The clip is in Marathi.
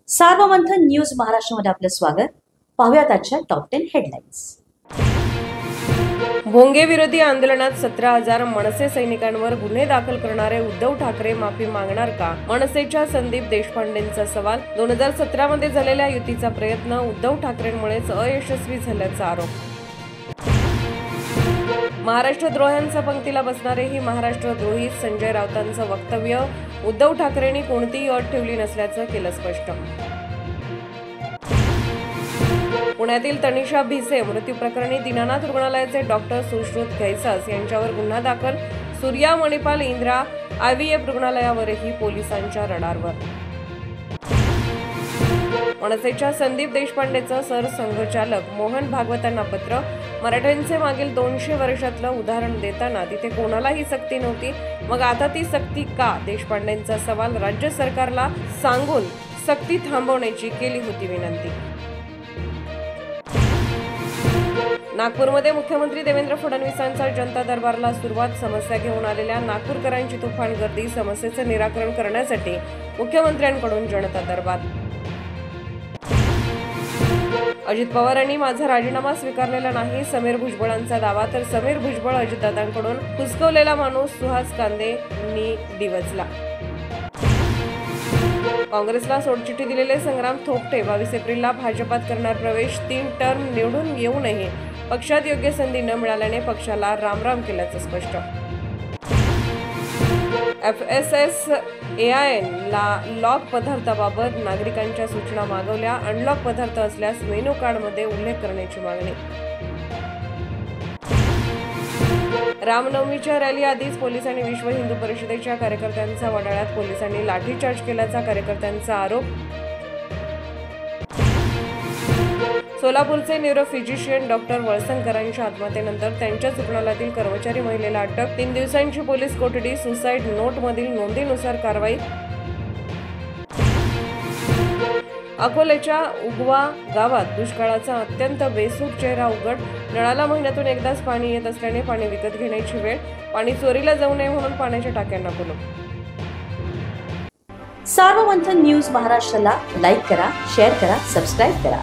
सार्वमंथन न्यूज महाराष्ट्रामध्ये आपलं स्वागत। पाहूयात आजच्या टॉप 10 हेडलाईन्स। भोंगे विरोधी आंदोलनात 17,000 मनसे सैनिकांवर गुन्हे दाखल करणारे उद्धव ठाकरे माफी मागणार का? मनसेच्या संदीप देशपांडेंचा सवाल। 2017 मध्ये झालेल्या युतीचा प्रयत्न उद्धव ठाकरेंमुळेच अयशस्वी झाल्याचा आरोप। महाराष्ट्रद्रोह्यांच्या पंक्तीला बसणारेही महाराष्ट्रद्रोही संजय राऊतांचं वक्तव्य। उद्धव ठाकरेंनी कोणतीही अट ठेवली नसल्याचं केलं स्पष्ट। पुण्यातील तनिषा भिसे मृत्यू प्रकरणी दीनानाथ रुग्णालयाचे डॉक्टर सुश्रुत घैसास यांच्यावर गुन्हा दाखल। सूर्या मणिपाल इंदिरा IVF रुग्णालयावरही पोलिसांच्या रडारवर। मनसेच्या संदीप देशपांडेचं सरसंघचालक मोहन भागवतांना पत्र। मराठ्यांचे मागील 200 वर्षातलं उदाहरण देताना तिथे कोणालाही सक्ती नव्हती, मग आता ती सक्ती का? देशपांडेंचा सवाल। राज्य सरकारला सांगून सक्ती थांबवण्याची केली होती विनंती। नागपूरमध्ये मुख्यमंत्री देवेंद्र फडणवीसांचा जनता दरबारला सुरुवात। समस्या घेऊन आलेल्या नागपूरकरांची तुफान गर्दी। समस्येचं निराकरण करण्यासाठी मुख्यमंत्र्यांकडून जनता दरबार। अजित पवारांनी माझा राजीनामा स्वीकारलेला नाही, समीर भुजबळांचा दावा। तर समीर भुजबळ अजितदादांकडून हुसकवलेला माणूस सुहास कांदेंनी डिवचला। काँग्रेसला सोडचिठ्ठी दिलेले संग्राम थोपटे 22 एप्रिलला भाजपात करणार प्रवेश। 3 टर्म निवडून येऊनही पक्षात योग्य संधी न मिळाल्याने पक्षाला रामराम केल्याचं स्पष्ट। FSSAI ला लॉक पदार्थाबाबत नागरिकांच्या सूचना मागवल्या। अनलॉक पदार्थ असल्यास मेनू कार्डमध्ये उल्लेख करण्याची मागणी। रामनवमीच्या रॅली आधीच पोलिसांनी विश्व हिंदू परिषदेच्या कार्यकर्त्यांचा वडाळ्यात पोलिसांनी लाठीचार्ज केल्याचा कार्यकर्त्यांचा आरोप। सोलापूरचे न्यूरोफिजिशियन डॉक्टर वळसंकरांच्या आत्महत्येनंतर त्यांच्याच रुग्णालयातील कर्मचारी महिलेला अटक। 3 दिवसांची पोलीस कोठडी। सुसाईड नोटमधील नोंदीनुसार कारवाई। अकोल्याच्या उगवा गावात दुष्काळाचा अत्यंत बेसूर चेहरा उघड। नळाला महिन्यातून एकदाच पाणी येत असल्याने पाणी विकत घेण्याची वेळ। पाणी चोरीला जाऊ नये म्हणून पाण्याच्या टाक्यांना कुलूप। सार्वमंथन न्यूज महाराष्ट्राला लाईक करा, शेअर करा, सबस्क्राईब करा।